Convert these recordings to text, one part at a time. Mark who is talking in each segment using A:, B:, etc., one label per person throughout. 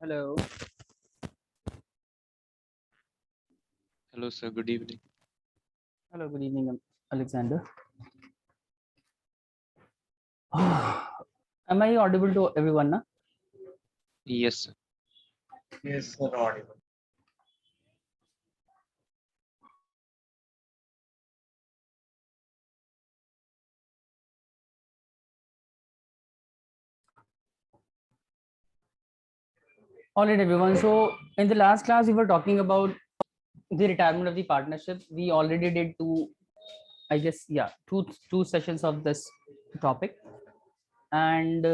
A: Hello.
B: Hello, sir. Good evening.
A: Hello, good evening, Alexander. Am I audible to everyone? Na?
B: Yes, sir.
C: Yes, sir, audible.
A: All right, everyone. So, in the last class, we were talking about the retirement of the partnership. We already did I guess, yeah, two sessions of this topic. And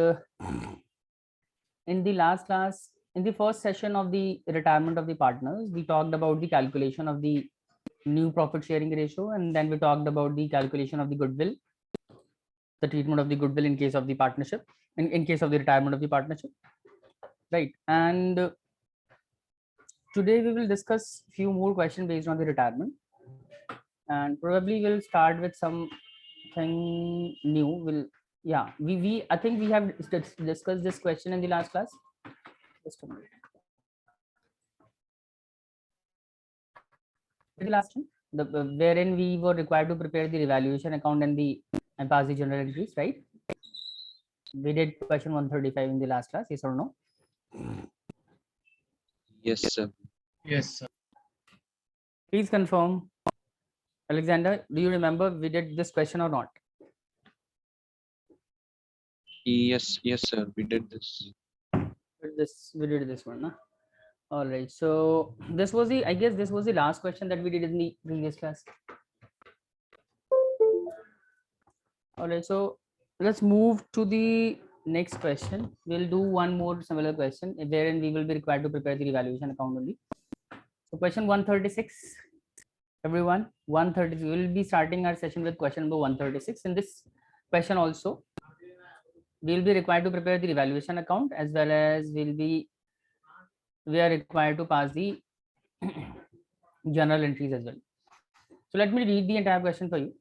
A: in the last class, in the first session of the retirement of the partners, we talked about the calculation of the new profit sharing ratio, and then we talked about the calculation of the goodwill, the treatment of the goodwill in case of the partnership, in case of the retirement of the partnership, right? And today we will discuss few more questions based on the retirement, and probably we'll start with something new. Yeah, we I think we have discussed this question in the last class. Just a minute. The last one, wherein we were required to prepare the revaluation account and pass the journal entries, right? We did question 135 in the last class, yes or no?
B: Yes, sir.
C: Yes, sir.
A: Please confirm. Alexander, do you remember we did this question or not?
B: Yes, sir. We did this.
A: We did this one, huh? All right. So this was I guess this was the last question that we did in the previous class. All right. So let's move to the next question. We'll do one more similar question wherein we will be required to prepare the evaluation account only. So question 136. Everyone, 130. We will be starting our session with question number 136. In this question also, we will be required to prepare the evaluation account, as well as we are required to pass the journal entries as well. So let me read the entire question for you.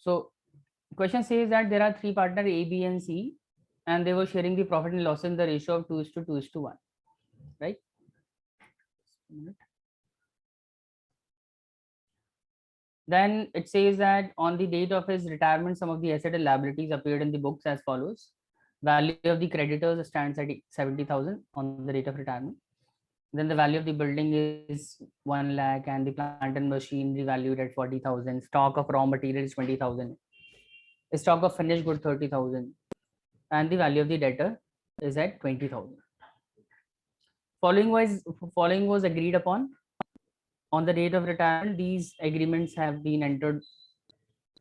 A: So question says that there are three partners A, B, and C, and they were sharing the profit and loss in the ratio of 2:2:1, right? Then it says that on the date of his retirement, some of the asset and liabilities appeared in the books as follows. Value of the creditors stands at 70,000 on the date of retirement. Then the value of the building is 1 lakh, and the plant and machinery valued at 40,000. Stock of raw material is 20,000. Stock of finished good 30,000, and the value of the debtor is at 20,000. Following was agreed upon on the date of retirement. These agreements have been entered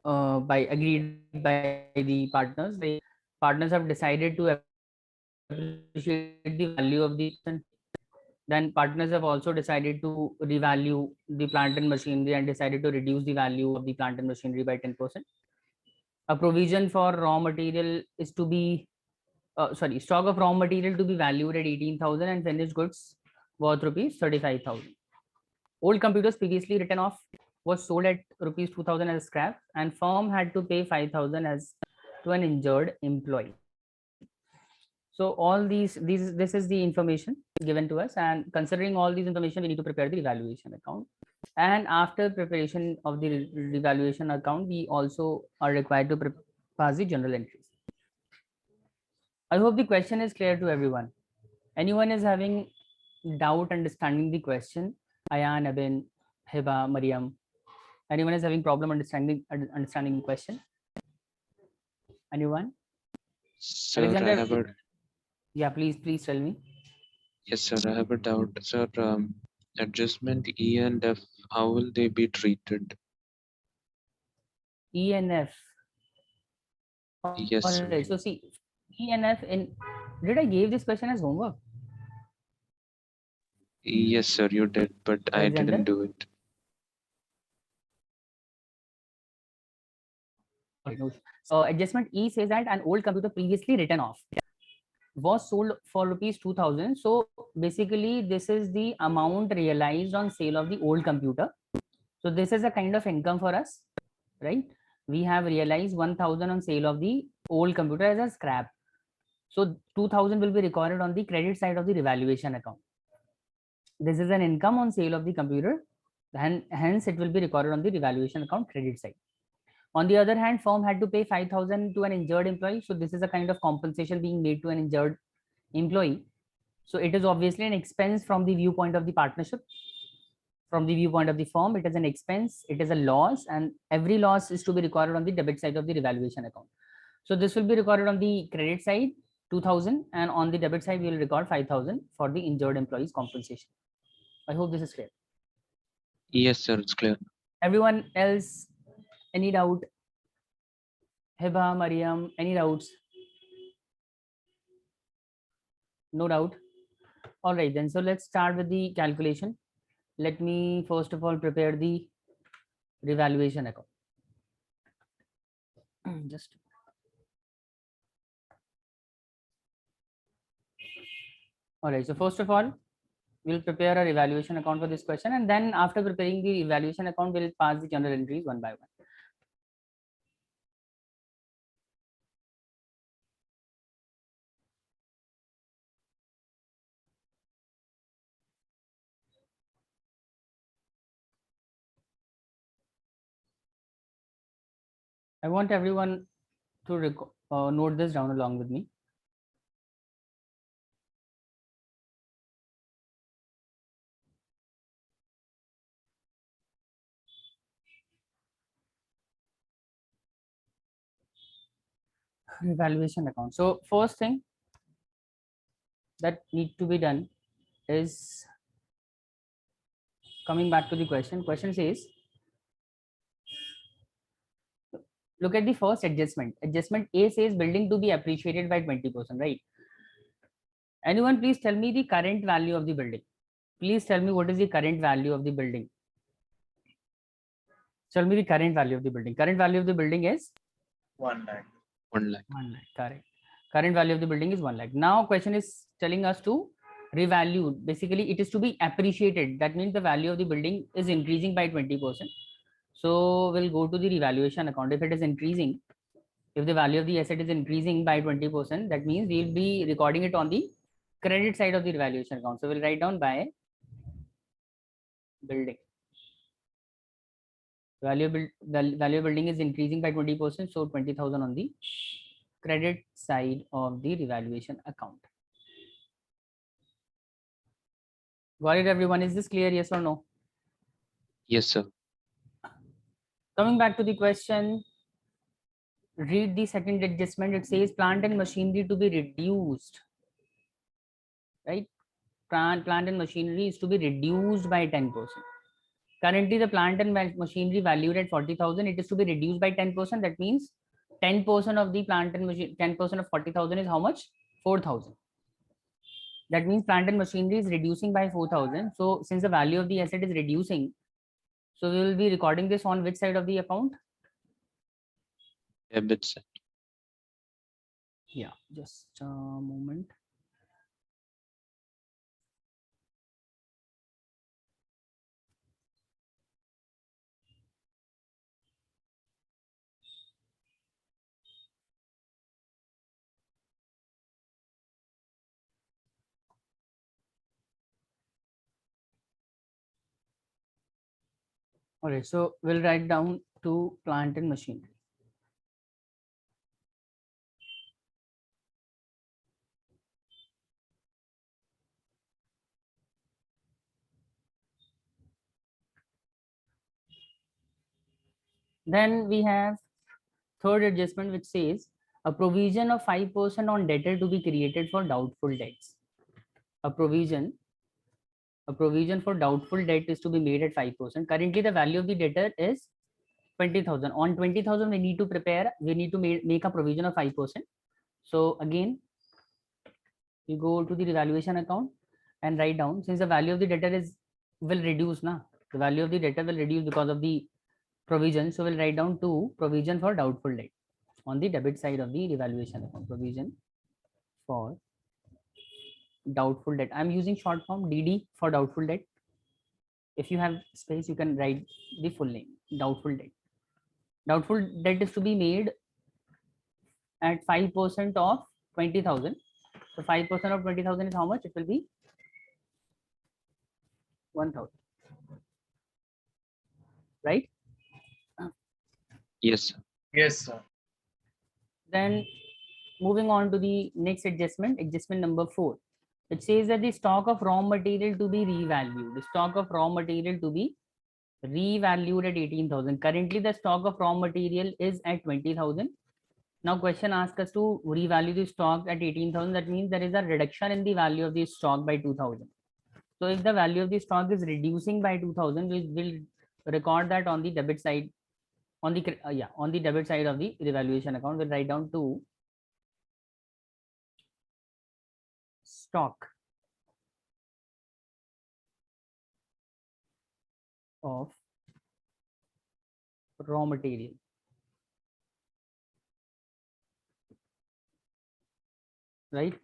A: agreed by the partners. The partners have decided to appreciate the value of the. Then partners have also decided to revalue the plant and machinery and decided to reduce the value of the plant and machinery by 10%. A provision for raw material is to be stock of raw material to be valued at 18,000 and finished goods worth rupees 35,000. Old computers previously written off was sold at rupees 2,000 as scrap, and firm had to pay 5,000 as to an injured employee. So all this is the information given to us, and considering all these information, we need to prepare the evaluation account. And after preparation of the revaluation account, we also are required to pass the journal entries. I hope the question is clear to everyone. Anyone is having doubt understanding the question? Ayan, Abin, Hiba, Mariam. Anyone is having problem understanding the question? Anyone?
B: Sir,
A: Alexander,
B: I have a
A: yeah, please tell me.
B: yes, sir. I have a doubt, sir. Adjustment E and F. How will they be treated?
A: E and F.
B: Yes, sir.
A: Right. So see, E and F in. Did I give this question as homework?
B: Yes, sir. You did, but I didn't do it.
A: Adjustment E says that an old computer previously written off was sold for rupees 2,000. So basically, this is the amount realized on sale of the old computer. So this is a kind of income for us, right? we have realized 1000 on sale of the old computer as a scrap. So 2000 will be recorded on the credit side of the revaluation account. This is an income on sale of the computer, and hence it will be recorded on the revaluation account credit side. On the other hand, firm had to pay 5000 to an injured employee. So this is a kind of compensation being made to an injured employee. So it is obviously an expense from the viewpoint of the partnership. From the viewpoint of the firm, it is an expense, it is a loss, and every loss is to be recorded on the debit side of the revaluation account. So this will be recorded on the credit side 2000, and on the debit side we will record 5000 for the injured employees compensation. I hope this is clear.
B: Yes, sir, it's clear.
A: Everyone else, any doubt? Heba, Mariam, any doubts? No doubt. All right, then. So let's start with the calculation. Let me first of all prepare the revaluation account. Just all right. So first of all, we'll prepare a revaluation account for this question, and then after preparing the evaluation account, we'll pass the journal entries one by one. I want everyone to note this down along with me. Revaluation account. So first thing that need to be done is coming back to the question. Question says, look at the first adjustment. Adjustment A says building to be appreciated by 20%, right? Anyone please tell me the current value of the building. Please tell me what is the current value of the building. Tell me the current value of the building. Current value of the building is
C: 1 lakh.
B: 1 lakh.
A: 1 lakh. Correct. Current value of the building is 1 lakh. Now question is telling us to revalue. Basically, it is to be appreciated. That means the value of the building is increasing by 20%. So we'll go to the revaluation account. If it is increasing, if the value of the asset is increasing by 20%, that means we'll be recording it on the credit side of the revaluation account. So we'll write down by building. Value of building is increasing by 20%. So 20,000 on the credit side of the revaluation account. Got it, everyone? Is this clear? Yes or no?
B: Yes, sir.
A: Coming back to the question, read the second adjustment. It says plant and machinery to be reduced, right? Plant and machinery is to be reduced by 10%. Currently, the plant and machinery valued at 40,000, it is to be reduced by 10%. That means 10% of the plant and machine, 10% of 40,000 is how much? 4,000. That means plant and machinery is reducing by 4,000. So since the value of the asset is reducing, so we will be recording this on which side of the account?
B: Debit side.
A: Yeah, just a moment. All right, so we'll write down to plant and machinery. Then we have third adjustment, which says a provision of 5% on debtor to be created for doubtful debts. A provision for doubtful debt is to be made at 5%. Currently, the value of the debtor is 20,000. On 20,000, we need to make a provision of 5%. So again, you go to the revaluation account and write down, since the value of the debtor will reduce now. The value of the debtor will reduce because of the provision. So we'll write down to provision for doubtful debt on the debit side of the revaluation account. Provision for doubtful debt. I'm using short form DD for doubtful debt. If you have space, you can write the full name, doubtful debt. Doubtful debt is to be made at 5% of 20,000. So 5% of 20,000 is how much? It will be 1,000, right?
B: Yes, sir.
C: Yes, sir.
A: Then moving on to the next adjustment, adjustment number 4. It says that the stock of raw material to be revalued. The stock of raw material to be revalued at 18,000. Currently, the stock of raw material is at 20,000. Now, question asks us to revalue the stock at 18,000. That means there is a reduction in the value of the stock by 2,000. So, if the value of the stock is reducing by 2,000, we will record that on the debit side. On the debit side of the revaluation account, we'll write down to stock of raw material, right?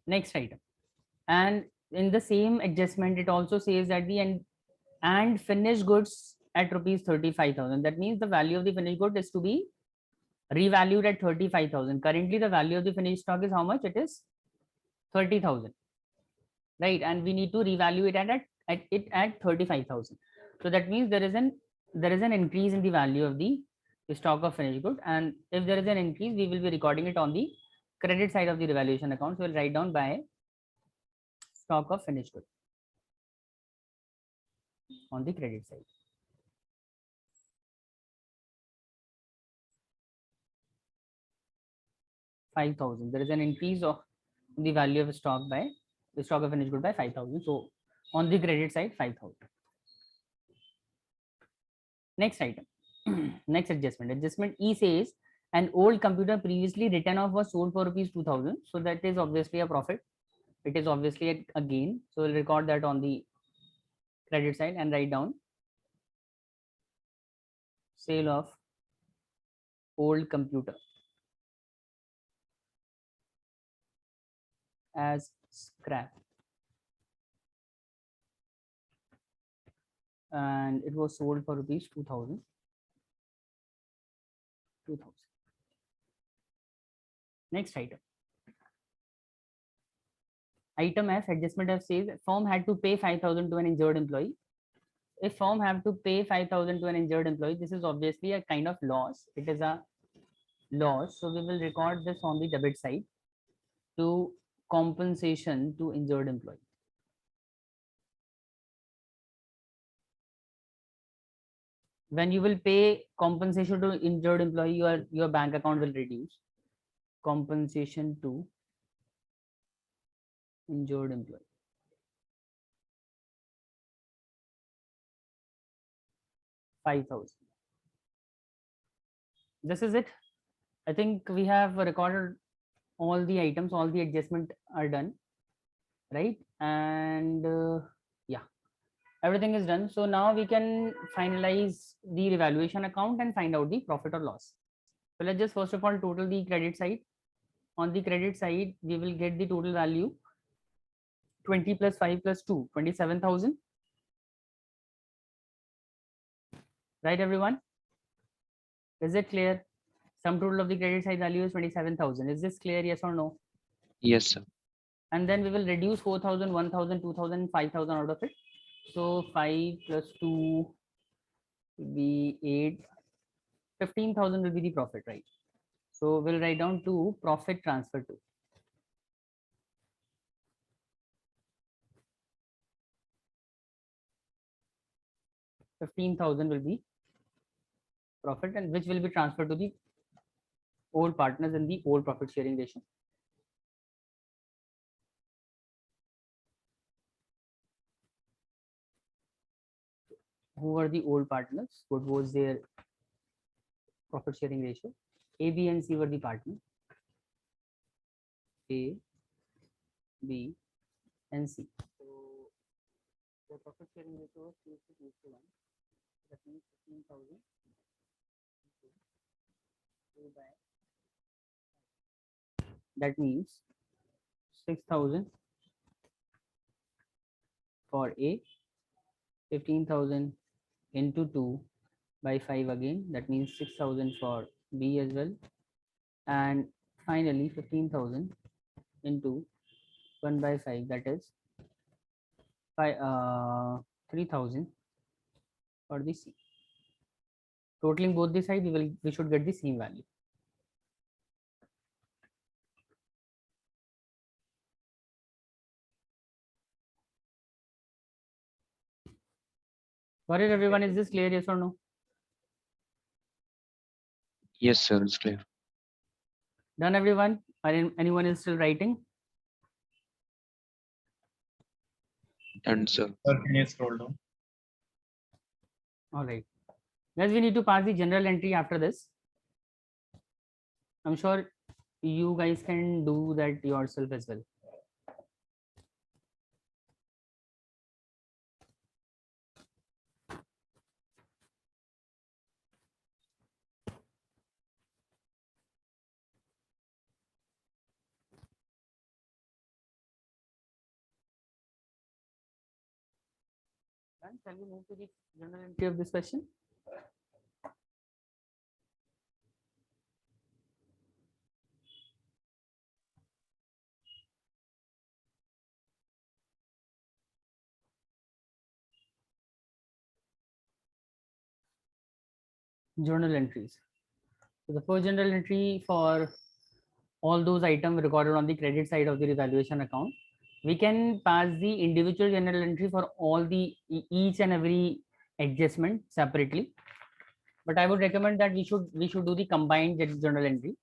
A: Next item. And in the same adjustment, it also says that the end and finished goods at rupees 35,000. That means the value of the finished good is to be revalued at 35,000. Currently, the value of the finished stock is how much? It is 30,000, right? And we need to revalue it at 35,000. So that means there is an increase in the value of the stock of finished good, and if there is an increase, we will be recording it on the credit side of the revaluation account. So we'll write down by stock of finished good on the credit side. $5,000. There is an increase of the value of stock by the stock of finished good by 5,000. So on the credit side, 5,000. Next item, next adjustment. Adjustment E says an old computer previously written off was sold for rupees 2,000. So that is obviously a profit. It is obviously a gain. So we'll record that on the credit side and write down sale of old computer as scrap. And it was sold for rupees 2,000. Next item. Item F, adjustment F says firm had to pay 5,000 to an injured employee. If firm have to pay 5,000 to an injured employee, this is obviously a kind of loss. It is a loss. So we will record this on the debit side to compensation to injured employee. When you will pay compensation to injured employee, your bank account will reduce. Compensation to injured employee. $5,000. This is it. I think we have recorded all the items, all the adjustment are done, right? And yeah, everything is done. So now we can finalize the revaluation account and find out the profit or loss. So let's just first of all total the credit side. On the credit side, we will get the total value 20 plus 5 plus 2, 27,000. Right, everyone? Is it clear? Sum total of the credit side value is 27,000. Is this clear? Yes or no?
B: yes, sir.
A: And then we will reduce 4,000, 1,000, 2,000, 5,000 out of it. So 5 plus 2 will be 8. 15,000 will be the profit, right? So we'll write down to profit transfer to. $15,000 will be profit, and which will be transferred to the old partners in the old profit sharing ratio. Who were the old partners? What was their profit sharing ratio? A, B, and C were the partners. A, B, and C. So the profit sharing ratio was 2:1. That means 15,000 by. That means 6,000 for A, 15,000 into 2 by 5 again, that means 6,000 for B as well, and finally 15,000 into 1 by 5, that is 3,000 for the C. Totaling both the sides, we should get the same value. Got it, everyone? Is this clear? Yes or no?
B: Yes, sir, it's clear.
A: Done, everyone? Anyone is still writing?
B: And sir,
C: Sir, can you scroll down?
A: All right. Guys, we need to pass the general entry after this. I'm sure you guys can do that yourself as well. Done? Shall we move to the general entry of this question? Journal entries. So the first journal entry for all those items recorded on the credit side of the revaluation account. We can pass the individual journal entry for all the each and every adjustment separately. But I would recommend that we should do the combined journal entry.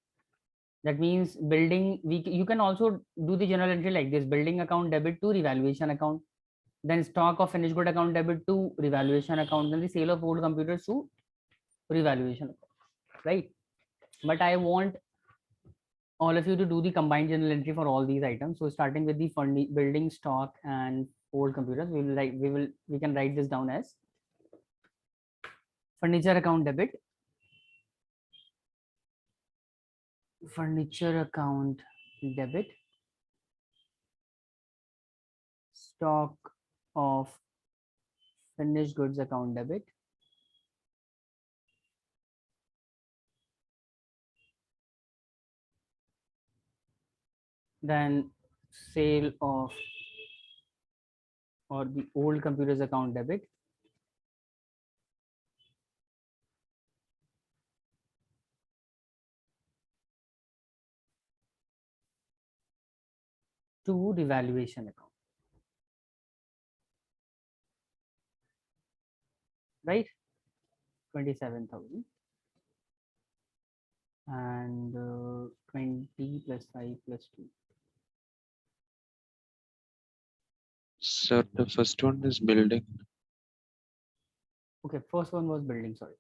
A: That means building. You can also do the journal entry like this: building account debit to revaluation account, then stock of finished good account debit to revaluation account, then the sale of old computers to revaluation account, right? But I want all of you to do the combined journal entry for all these items. So starting with the building stock and old computers, we can write this down as furniture account debit, furniture account debit, stock of finished goods account debit, then sale of or the old computers account debit, to revaluation account, right? 27,000 and 20 plus 5 plus 2.
B: sir, the first one is building.
A: Okay, first one was building, sorry.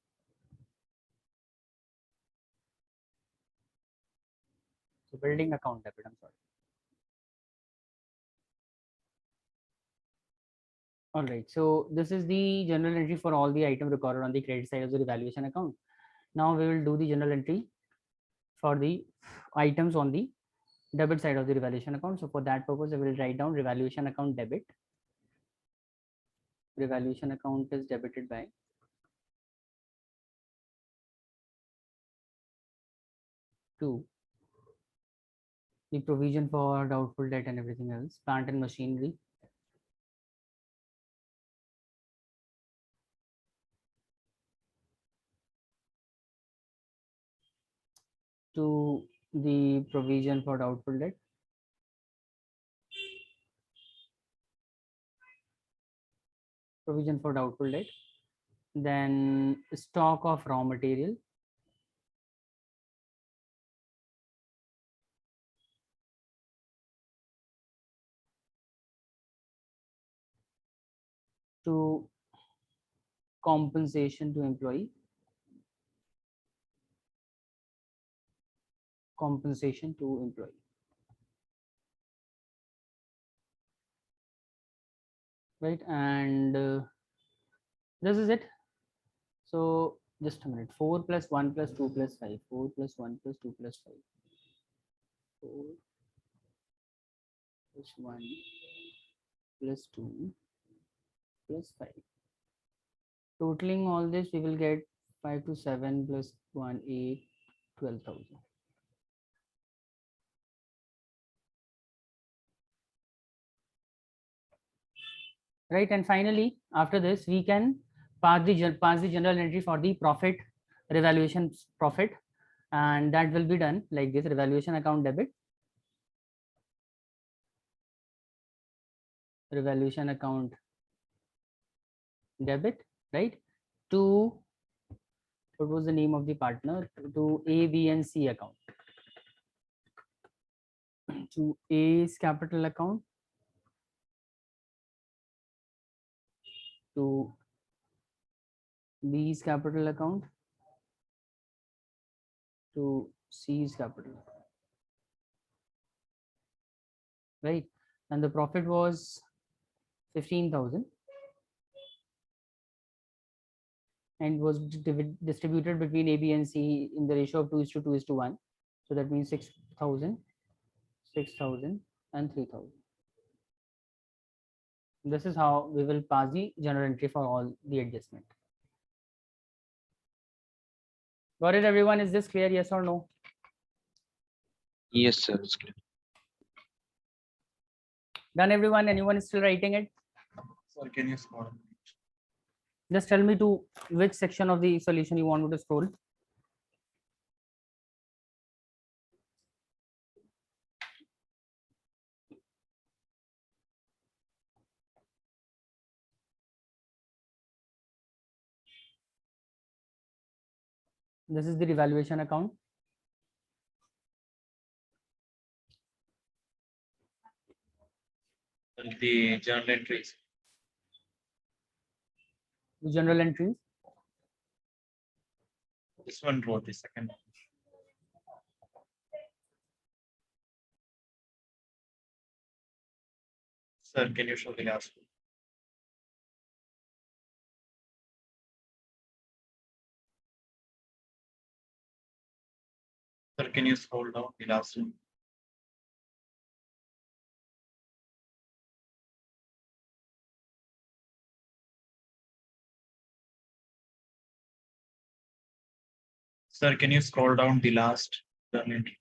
A: So building account debit, I'm sorry. All right, so this is the general entry for all the items recorded on the credit side of the revaluation account. Now we will do the general entry for the items on the debit side of the revaluation account. So for that purpose, I will write down revaluation account debit. Revaluation account is debited by two, the provision for doubtful debt and everything else, plant and machinery, to the provision for doubtful debt, provision for doubtful debt, then stock of raw material, to compensation to employee, compensation to employee, right? And this is it. So just a minute. 4 plus 1 plus 2 plus 5. 4 plus 1 plus 2 plus 5. 4 plus 1 plus 2 plus 5. Totaling all this, we will get 5 to 7 plus 1, 8, 12,000. Right, and finally, after this, we can pass the general entry for the profit revaluation profit, and that will be done like this: revaluation account debit, revaluation account debit, right? To what was the name of the partner? To A, B, and C account. To A's capital account, to B's capital account, to C's capital account, right? And the profit was 15,000 and was distributed between A, B, and C in the ratio of 2:2:1. So that means 6,000, 6,000, and 3,000. This is how we will pass the general entry for all the adjustment. Got it, everyone? Is this clear? Yes or no?
B: Yes, sir. It's clear.
A: Done, everyone? Anyone is still writing it?
C: Sir, can you scroll?
A: Just tell me to which section of the solution you want me to scroll. This is the revaluation account.
C: The journal entries.
A: The general entries.
C: This one wrote the second one. Sir, can you show the last one? Sir, can you scroll down the last one? Sir, can you scroll down the last journal entry?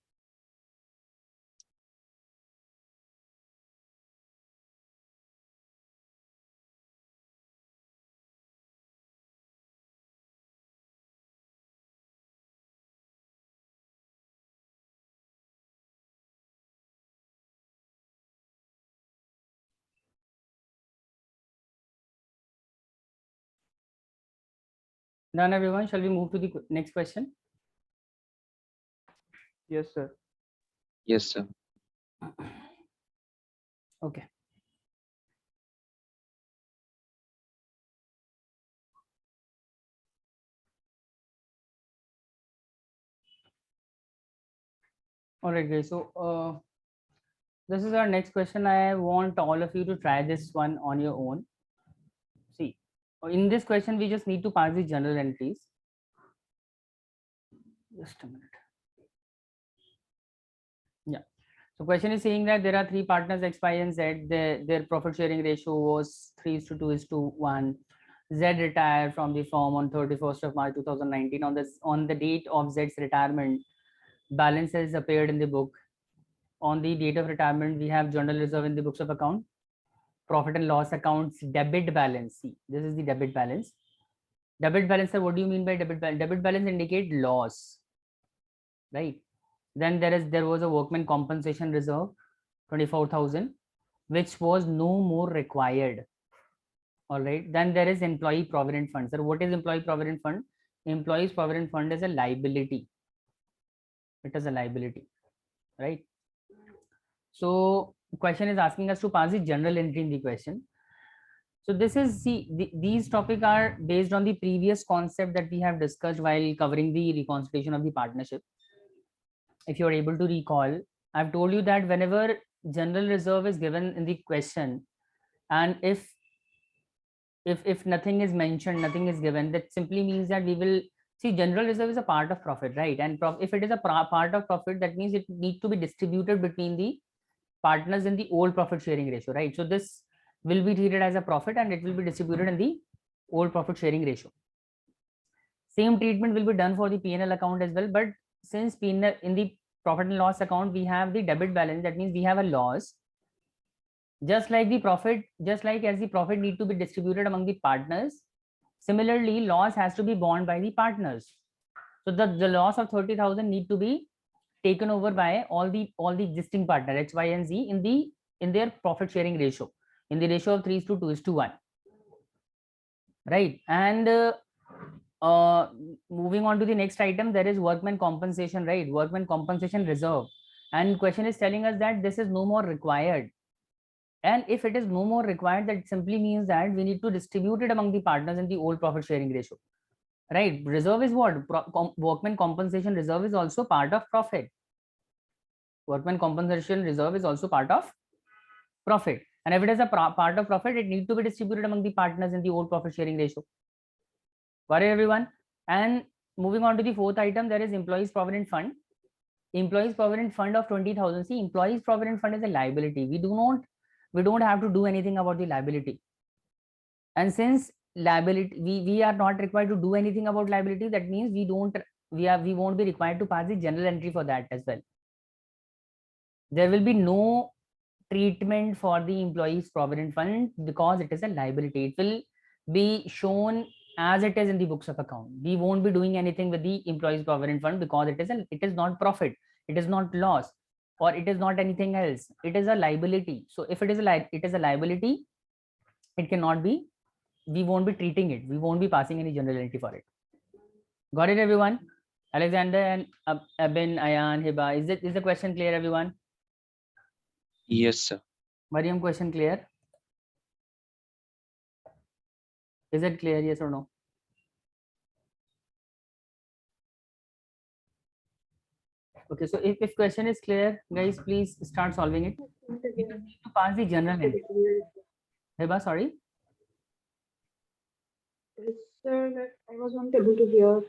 A: Done, everyone? Shall we move to the next question? Yes, sir.
B: Yes, sir.
A: Okay. All right, guys. So this is our next question. I want all of you to try this one on your own. See, in this question, we just need to pass the general entries. Just a minute. Yeah. So question is saying that there are three partners X, Y, and Z. Their profit sharing ratio was 3:2:1. Z retired from the firm on 31st of March 2019. On the date of Z's retirement, balances appeared in the book. On the date of retirement, we have general reserve in the books of account, profit and loss accounts, debit balance. See, this is the debit balance. Debit balance, sir, what do you mean by debit balance? Debit balance indicate loss, right? Then there was a workman compensation reserve, 24,000, which was no more required. All right. Then there is employee provident fund. Sir, what is employee provident fund? Employees provident fund is a liability. It is a liability, right? So question is asking us to pass the general entry in the question. So this is these topics are based on the previous concept that we have discussed while covering the reconstitution of the partnership. If you are able to recall, I've told you that whenever general reserve is given in the question, and if nothing is mentioned, nothing is given, that simply means that we will see general reserve is a part of profit, right? And if it is a part of profit, that means it needs to be distributed between the partners in the old profit sharing ratio, right? So this will be treated as a profit and it will be distributed in the old profit sharing ratio. Same treatment will be done for the P&L account as well, but since P&L in the profit and loss account we have the debit balance, that means we have a loss. Just like the profit, just like as the profit need to be distributed among the partners, similarly loss has to be borne by the partners. So the loss of 30,000 need to be taken over by all the existing partner X, Y, and Z in their profit sharing ratio, in the ratio of 3:2:1, right? And moving on to the next item, there is workman compensation, right? Workman compensation reserve, and question is telling us that this is no more required. And if it is no more required, that simply means that we need to distribute it among the partners in the old profit sharing ratio, right? Reserve is what? Workman compensation reserve is also part of profit. Workman compensation reserve is also part of profit, and if it is a part of profit, it needs to be distributed among the partners in the old profit sharing ratio. Got it, everyone? And moving on to the fourth item, there is employees provident fund. Employees provident fund of 20,000. See, employees provident fund is a liability. We don't have to do anything about the liability. And since liability, we are not required to do anything about liability, that means we won't be required to pass the general entry for that as well. There will be no treatment for the employees provident fund because it is a liability. It will be shown as it is in the books of account. We won't be doing anything with the employees provident fund because it is not profit, it is not loss, or it is not anything else. It is a liability. So if it is a liability, it cannot be, we won't be treating it, we won't be passing any general entry for it. Got it, everyone? Alexander and Abin, Ayan, Hiba, is the question clear, everyone?
B: Yes, sir.
A: Mariam, question clear? Is it clear, yes or no? Okay, so if question is clear, guys, please start solving it. You just need to pass the general entry. Hiba, sorry?
D: Yes, sir, that I was not able to hear.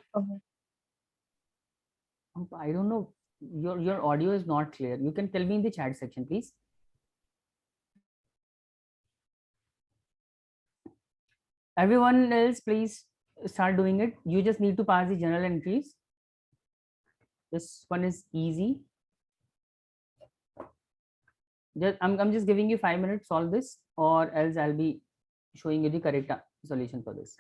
A: I don't know. Your audio is not clear. You can tell me in the chat section, please. Everyone else, please start doing it. You just need to pass the general entries. This one is easy. I'm just giving you 5 minutes, solve this, or else I'll be showing you the correct solution for this.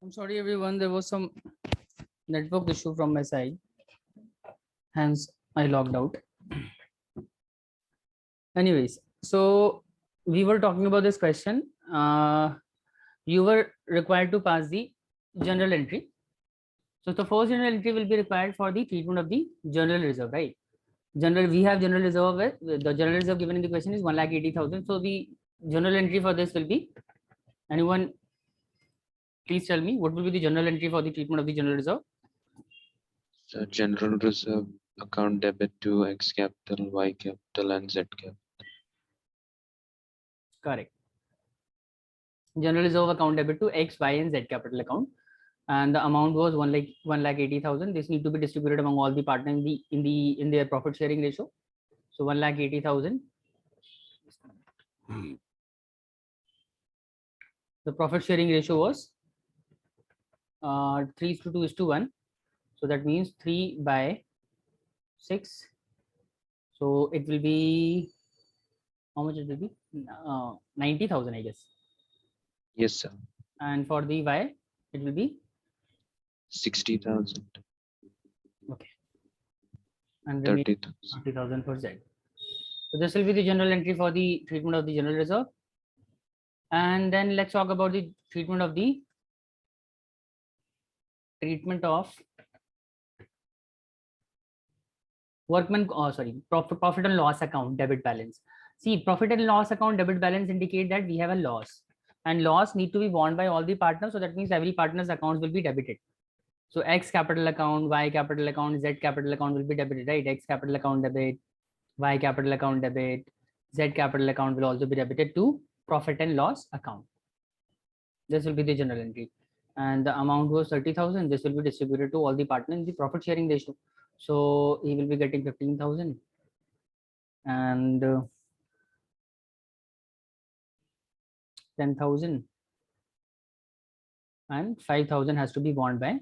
A: I'm sorry, everyone. There was some network issue from my side. Hence, I logged out. Anyways, so we were talking about this question. You were required to pass the journal entry. So the first journal entry will be required for the treatment of the general reserve, right? General, we have general reserve with the general reserve given in the question is 1,80,000. So the journal entry for this will be, anyone please tell me what will be the journal entry for the treatment of the general reserve?
B: So general reserve account debit to X capital, Y capital, and Z capital.
A: Correct. General reserve account debit to X, Y, and Z capital account, and the amount was 1,80,000. This need to be distributed among all the partners in their profit sharing ratio. So 1,80,000. The profit sharing ratio was 3:2:1. So that means 3/6. So it will be, how much it will be? 90,000, I guess.
B: Yes, sir.
A: And for the Y, it will be
B: 60,000.
A: okay. And remaining
B: 30,000.
A: 30,000 for Z. So this will be the general entry for the treatment of the general reserve. And then let's talk about the treatment of workman, profit and loss account debit balance. See, profit and loss account debit balance indicate that we have a loss, and loss need to be borne by all the partners. So that means every partner's accounts will be debited. So X capital account, Y capital account, Z capital account will be debited, right? X capital account debit, Y capital account debit, Z capital account will also be debited to profit and loss account. This will be the general entry, and the amount was 30,000. This will be distributed to all the partners in the profit sharing ratio. So he will be getting 15,000, and 10,000, and 5,000 has to be borne by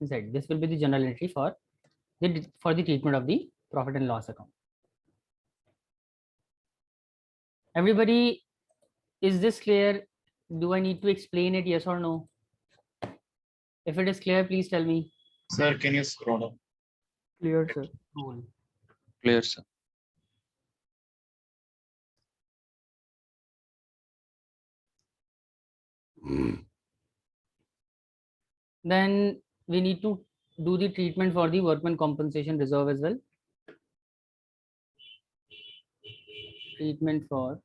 A: Z. This will be the general entry for the treatment of the profit and loss account. Everybody, is this clear? Do I need to explain it, yes or no? If it is clear, please tell me.
C: Sir, can you scroll down?
A: Clear, sir. Cool.
B: Clear, sir.
A: Then we need to do the treatment for the workman compensation reserve as well. Treatment for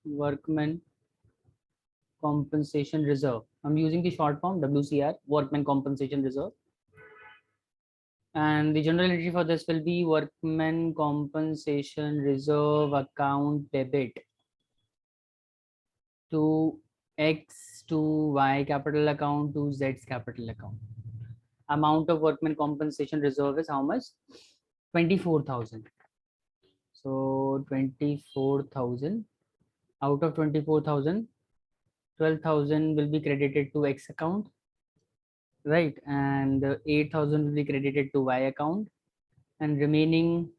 A: workman compensation reserve. I'm using the short form WCR, workman compensation reserve. And the general entry for this will be workman compensation reserve account debit to X to Y capital account to Z's capital account. Amount of workman compensation reserve is how much? 24,000. So 24,000. Out of 24,000, 12,000 will be credited to X account, right? And 8,000 will be credited to Y account, and remaining,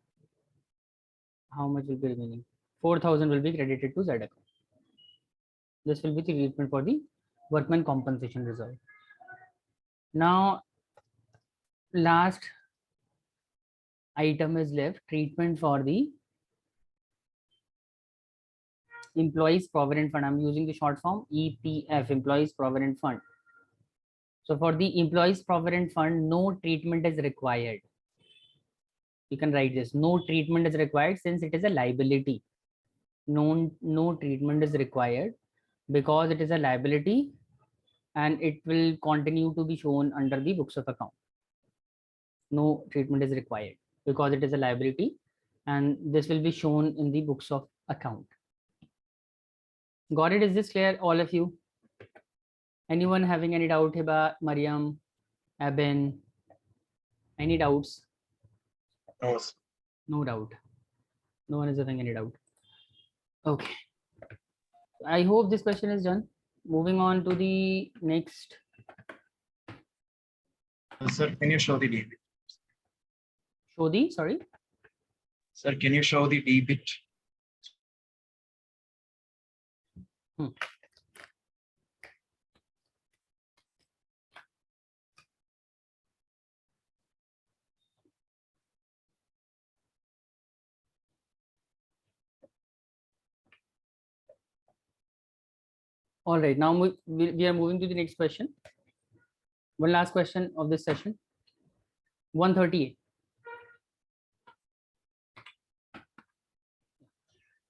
A: how much will be remaining? 4,000 will be credited to Z account. This will be the treatment for the workman compensation reserve. Now, last item is left, treatment for the employees provident fund. I'm using the short form EPF, employees provident fund. So for the employees provident fund, no treatment is required. You can write this, no treatment is required since it is a liability. No treatment is required because it is a liability and it will continue to be shown under the books of account. No treatment is required because it is a liability and this will be shown in the books of account. Got it? Is this clear, all of you? Anyone having any doubt? Hiba, Mariam, Abin, any doubts?
C: No, sir.
A: No doubt. No one is having any doubt. Okay. I hope this question is done. Moving on to the next.
C: Sir, can you show the debit?
A: Show the, sorry.
C: Sir, can you show the debit?
A: All right, now we are moving to the next question. One last question of this session. 138.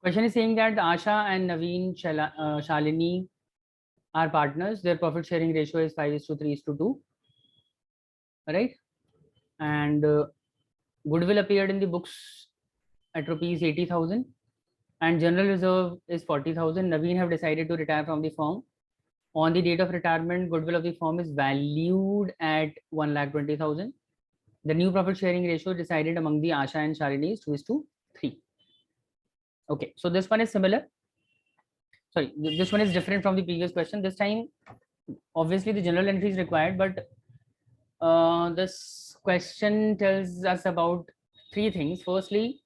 A: Question is saying that Asha and Naveen Shalini are partners. Their profit sharing ratio is 5:3:2. Right? And goodwill appeared in the books at rupees 80,000 and general reserve is 40,000. Naveen have decided to retire from the firm. On the date of retirement, goodwill of the firm is valued at 1,20,000. The new profit sharing ratio decided among the Asha and Shalini is 2:3. Okay, so this one is similar. Sorry, this one is different from the previous question. This time, obviously, the general entry is required, but this question tells us about three things. Firstly,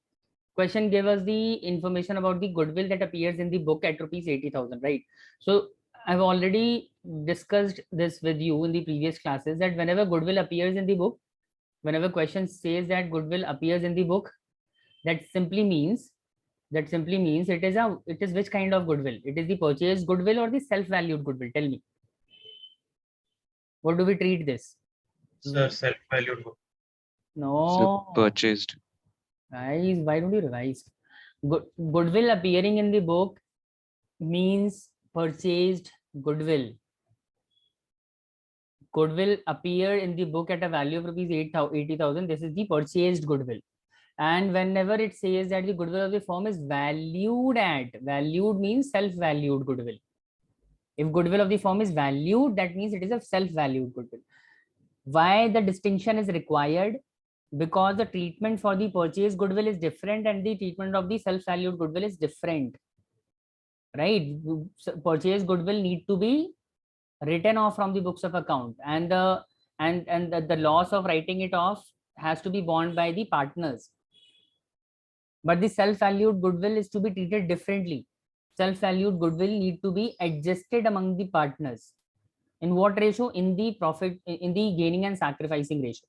A: question gave us the information about the goodwill that appears in the book at rupees 80,000, right? So I've already discussed this with you in the previous classes that whenever goodwill appears in the book, whenever question says that goodwill appears in the book, that simply means it is which kind of goodwill? It is the purchased goodwill or the self-valued goodwill? Tell me. What do we treat this?
C: Sir, self-valued book.
A: No.
B: Purchased.
A: Guys, why don't you revise? Goodwill appearing in the book means purchased goodwill. Goodwill appear in the book at a value of rupees 80,000. This is the purchased goodwill. And whenever it says that the goodwill of the firm is valued means self-valued goodwill. If goodwill of the firm is valued, that means it is a self-valued goodwill. Why the distinction is required? Because the treatment for the purchase goodwill is different and the treatment of the self-valued goodwill is different, right? Purchase goodwill need to be written off from the books of account, and the loss of writing it off has to be borne by the partners. But the self-valued goodwill is to be treated differently. Self-valued goodwill need to be adjusted among the partners. In what ratio? In the profit, in the gaining and sacrificing ratio,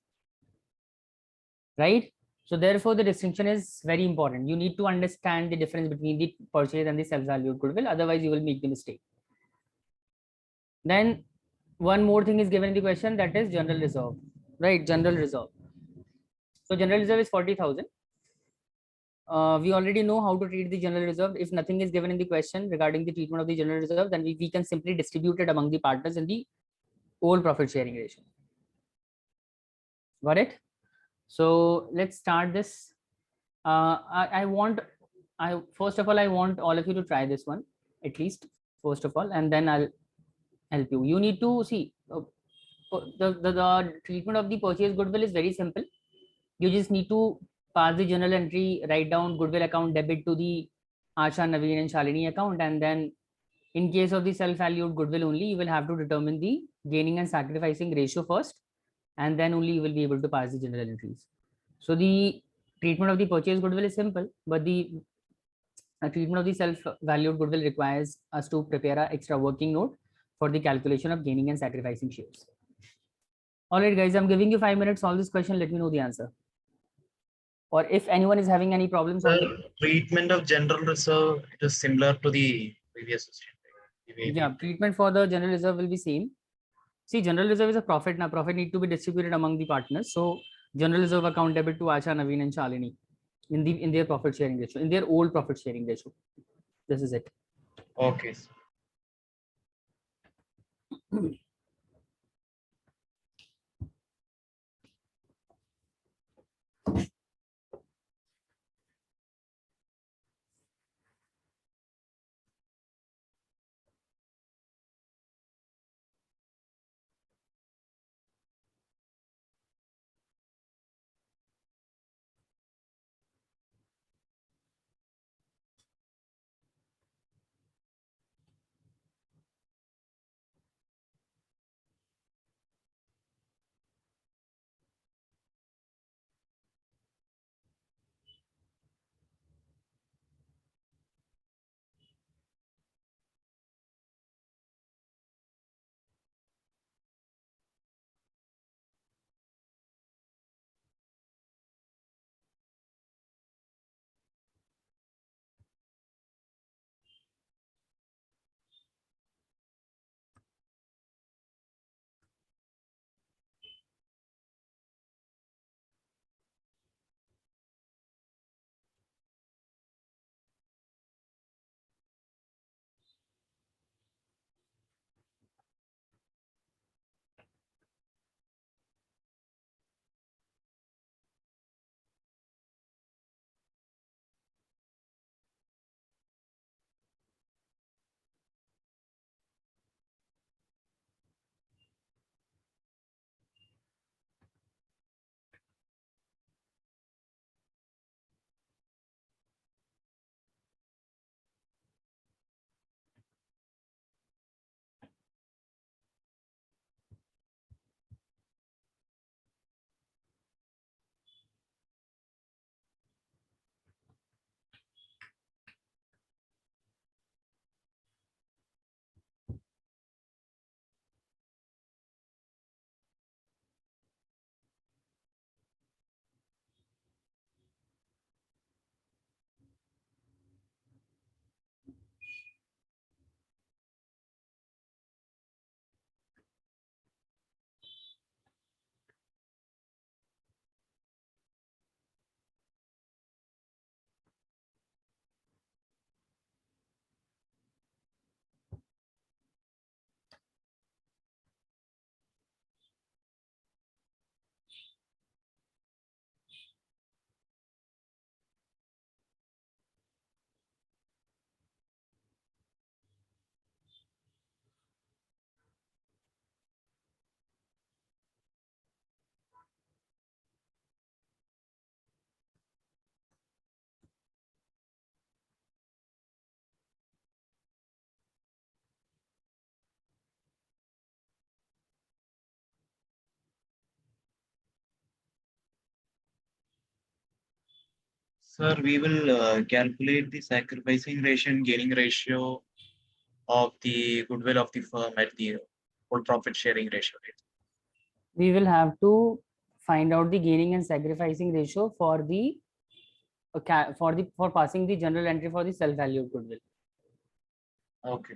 A: right? So therefore the distinction is very important. You need to understand the difference between the purchase and the self-valued goodwill, otherwise you will make the mistake. Then one more thing is given in the question, that is general reserve, right? General reserve. So general reserve is 40,000. We already know how to treat the general reserve. If nothing is given in the question regarding the treatment of the general reserve, then we can simply distribute it among the partners in the whole profit sharing ratio. Got it? So let's start this. I first of all, I want all of you to try this one, at least, first of all, and then I'll help you. You need to see the treatment of the purchase goodwill is very simple. You just need to pass the journal entry, write down goodwill account debit to the Asha, Naveen and Shalini account, and then in case of the self-valued goodwill only, you will have to determine the gaining and sacrificing ratio first, and then only you will be able to pass the journal entries. So the treatment of the purchase goodwill is simple, but the treatment of the self-valued goodwill requires us to prepare an extra working note for the calculation of gaining and sacrificing shares. All right, guys, I'm giving you 5 minutes. Solve this question. Let me know the answer. Or if anyone is having any problems.
C: The treatment of general reserve, it is similar to the previous question.
A: Yeah, treatment for the general reserve will be same. See, general reserve is a profit. Now, profit need to be distributed among the partners. So, general reserve account debit to Asha, Naveen, and Shalini in their profit sharing ratio, in their old profit sharing ratio. This is it.
C: Okay. Sir, we will calculate the sacrificing ratio and gaining ratio of the goodwill of the firm at the full profit sharing ratio rate.
A: We will have to find out the gaining and sacrificing ratio for the for passing the general entry for the self value of goodwill.
C: Okay.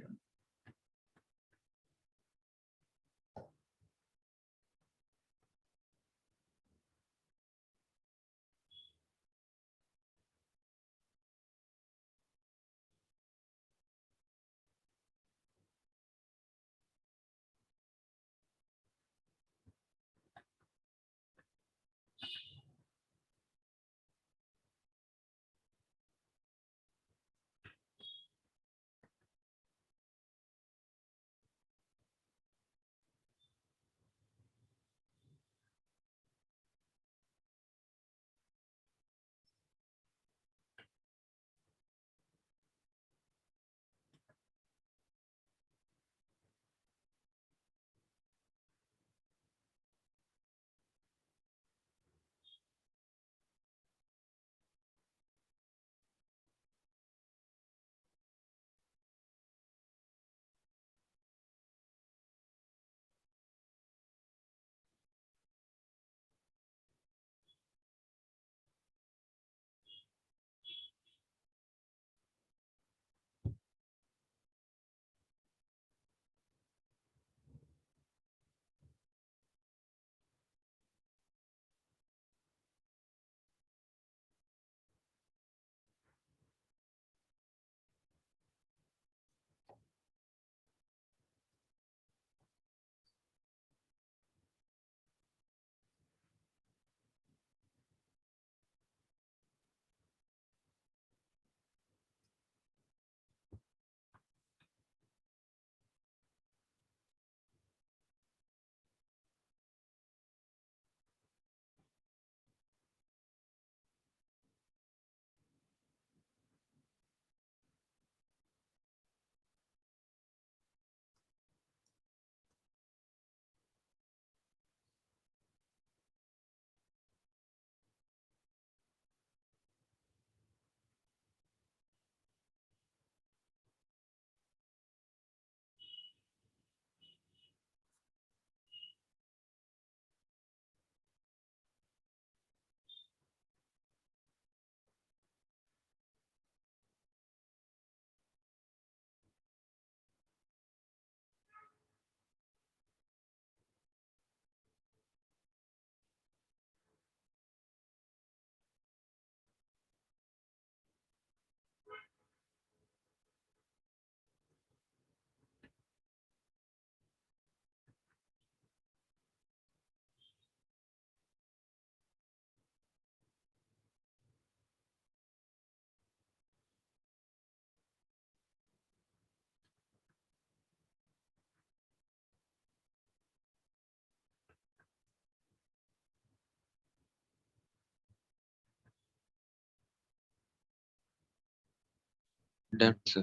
B: That's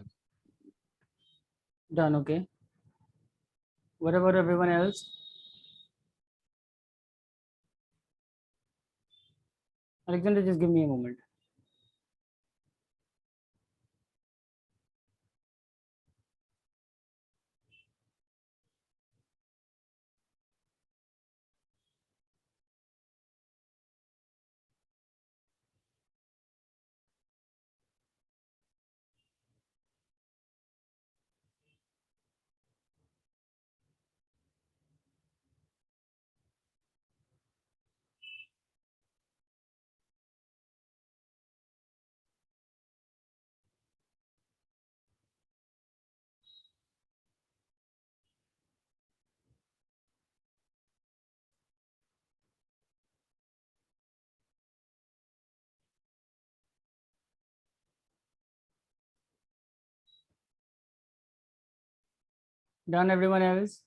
A: Done. Okay. What about everyone else? Alexander, just give me a moment. Done, everyone else?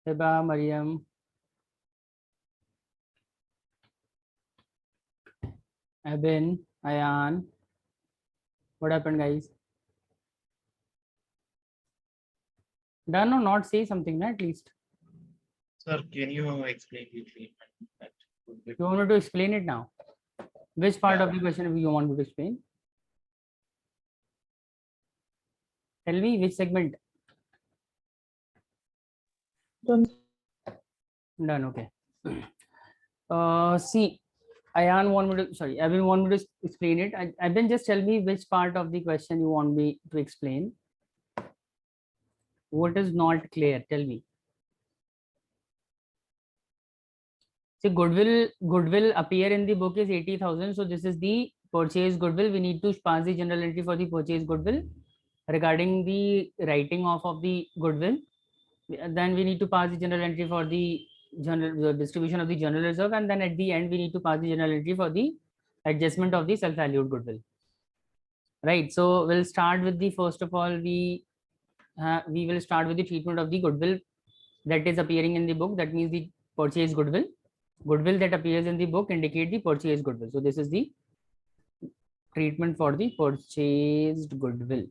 A: Heba, Mariam, Abin, Ayan. What happened, guys? Done or not? Say something, na, at least.
C: Sir, can you explain the treatment that would be
A: You want me to explain it now? Which part
C: Yeah.
A: of the question you want me to explain? Tell me which segment.
D: Done.
A: Done. Okay. See, Ayan want me to, sorry, Evan want me to explain it. Evan, just tell me which part of the question you want me to explain. What is not clear? Tell me. See, goodwill appear in the book is 80,000. So this is the purchase goodwill. We need to pass the general entry for the purchase goodwill. Regarding the writing off of the goodwill, then we need to pass the general entry for the the distribution of the general reserve, and then at the end we need to pass the general entry for the adjustment of the self-valued goodwill. Right. So we'll start with the first of all we will start with the treatment of the goodwill that is appearing in the book. That means the purchase goodwill. Goodwill that appears in the book indicate the purchase goodwill. So this is the treatment for the purchased goodwill.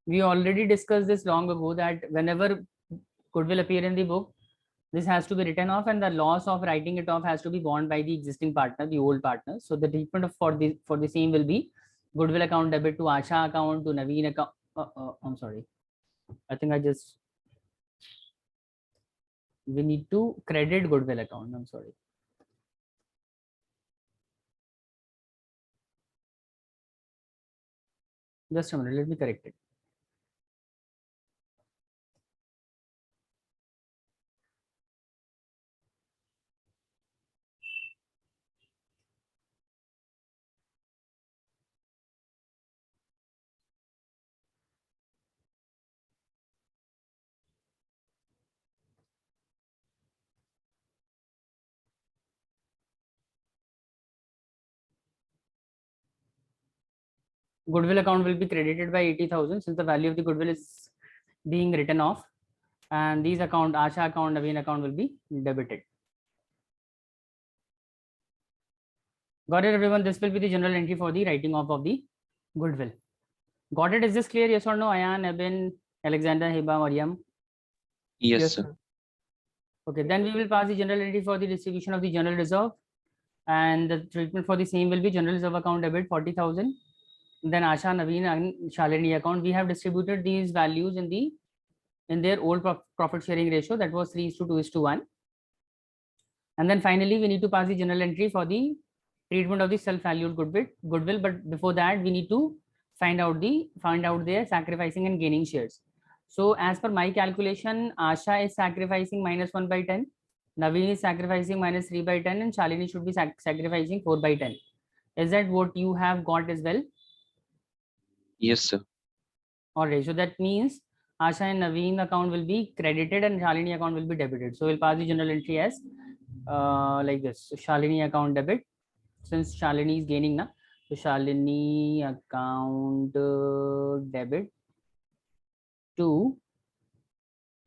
A: We already discussed this long ago that whenever goodwill appear in the book, this has to be written off, and the loss of writing it off has to be borne by the existing partner, the old partner. So the treatment of for the same will be goodwill account debit to Asha account, to Naveen account. I'm sorry. I think we need to credit goodwill account. I'm sorry. Just a minute. Let me correct it. Goodwill account will be credited by 80,000 since the value of the goodwill is being written off, and these account Asha account, Naveen account will be debited. Got it, everyone? This will be the general entry for the writing off of the goodwill. Got it? Is this clear? Yes or no? Ayan, Eben, Alexander, Hiba, Mariam.
B: Yes, sir.
A: Okay, then we will pass the general entry for the distribution of the general reserve, and the treatment for the same will be general reserve account debit 40,000. Then Asha, Naveen, and Shalini account. We have distributed these values in their old profit sharing ratio, that was 3:2:1. And then finally we need to pass the general entry for the treatment of the self-valued goodwill. But before that we need to find out their sacrificing and gaining shares. So as per my calculation, Asha is sacrificing -1/10, Naveen is sacrificing -3/10, and Shalini should be sacrificing 4/10. Is that what you have got as well?
B: Yes, sir.
A: All right, so that means Asha and Naveen account will be credited and Shalini account will be debited. So we'll pass the general entry as like this. So Shalini account debit, since Shalini is gaining now. So Shalini account debit to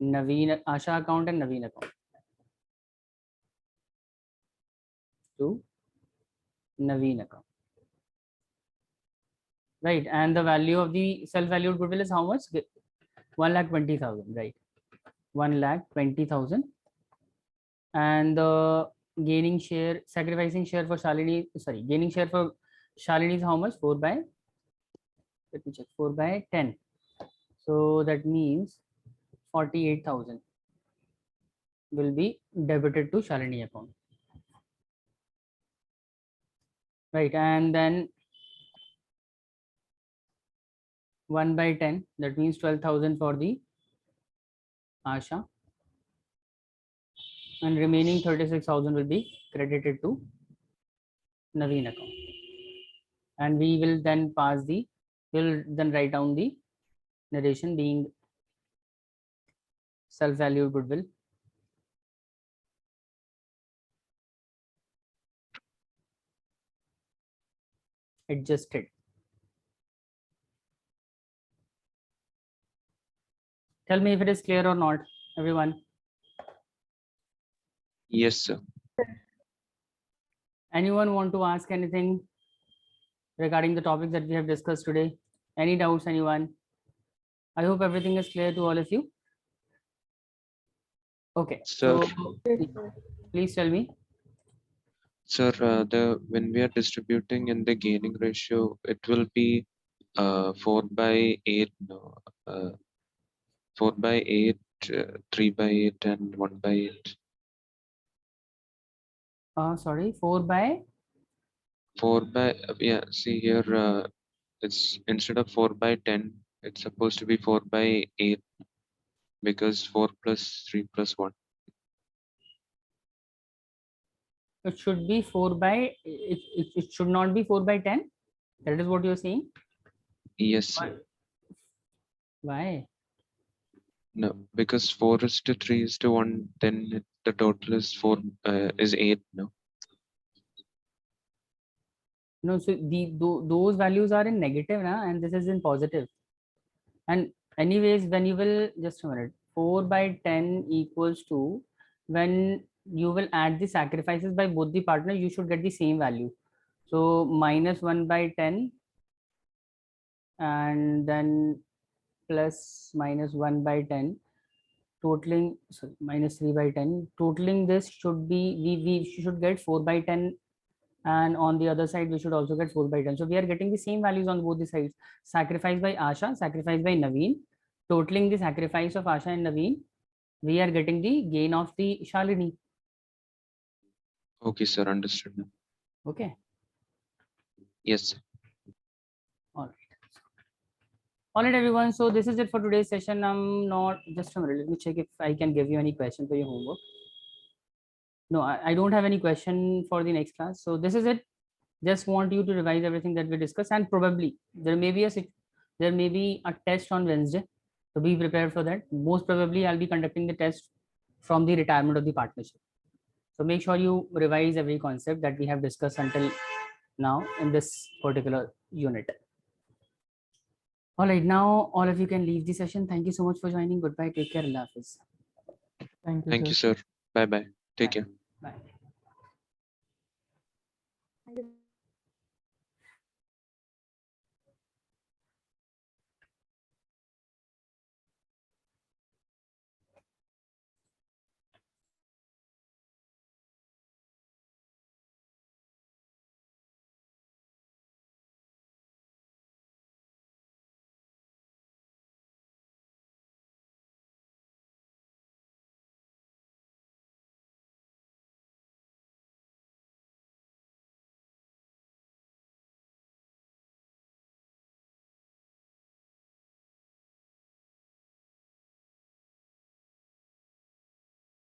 A: Naveen, Asha account and Naveen account. To Naveen account. Right, and the value of the self-valued goodwill is how much? 1,20,000, right? 1,20,000. And the gaining share, sacrificing share for Shalini, sorry, gaining share for Shalini is how much? 4/, let me check, 4/10. So that means 48,000 will be debited to Shalini account. Right, and then 1/10, that means 12,000 for the Asha, and remaining 36,000 will be credited to Naveen account. And we will then we'll then write down the narration being self-valued goodwill adjusted. Tell me if it is clear or not, everyone.
B: Yes, sir.
A: Anyone want to ask anything regarding the topics that we have discussed today? Any doubts, anyone? I hope everything is clear to all of you. Okay,
B: Sir.
A: so please tell me.
B: Sir, when we are distributing in the gaining ratio, it will be 4 by 8, no, 4 by 8, 3 by 8, and 1 by 8.
A: Sorry, 4 by
B: 4 by, yeah, see here, it's instead of 4 by 10, it's supposed to be 4 by 8 because 4 plus 3 plus 1.
A: it should be 4 by it should not be 4 by 10. That is what you're saying.
B: Yes, sir.
A: Why?
B: No, because 4 is to 3 is to 1, then the total is 4 is 8. No.
A: No, so those values are in negative now, and this is in positive. And anyways, when you will, just a minute, 4 by 10 equals to, when you will add the sacrifices by both the partners, you should get the same value. So minus 1 by 10 and then plus minus 1 by 10, totaling, so minus 3 by 10, totaling this should be, we should get 4 by 10, and on the other side we should also get 4 by 10. So we are getting the same values on both the sides. Sacrifice by Asha, sacrifice by Naveen, totaling the sacrifice of Asha and Naveen, we are getting the gain of the Shalini.
B: Okay, sir, understood.
A: Okay,
B: Yes, sir.
A: all right everyone, so this is it for today's session. I'm not, just a minute, let me check if I can give you any question for your homework. No, I don't have any question for the next class. So this is it. Just want you to revise everything that we discussed, and probably there may be a test on Wednesday. So be prepared for that. Most probably I'll be conducting the test from the retirement of the partnership. So make sure you revise every concept that we have discussed until now in this particular unit. All right, now all of you can leave the session. Thank you so much for joining. Goodbye. Take care. Allah Hafiz.
B: Thank you, sir. Bye bye. Take
A: Bye.
B: care.
A: Bye.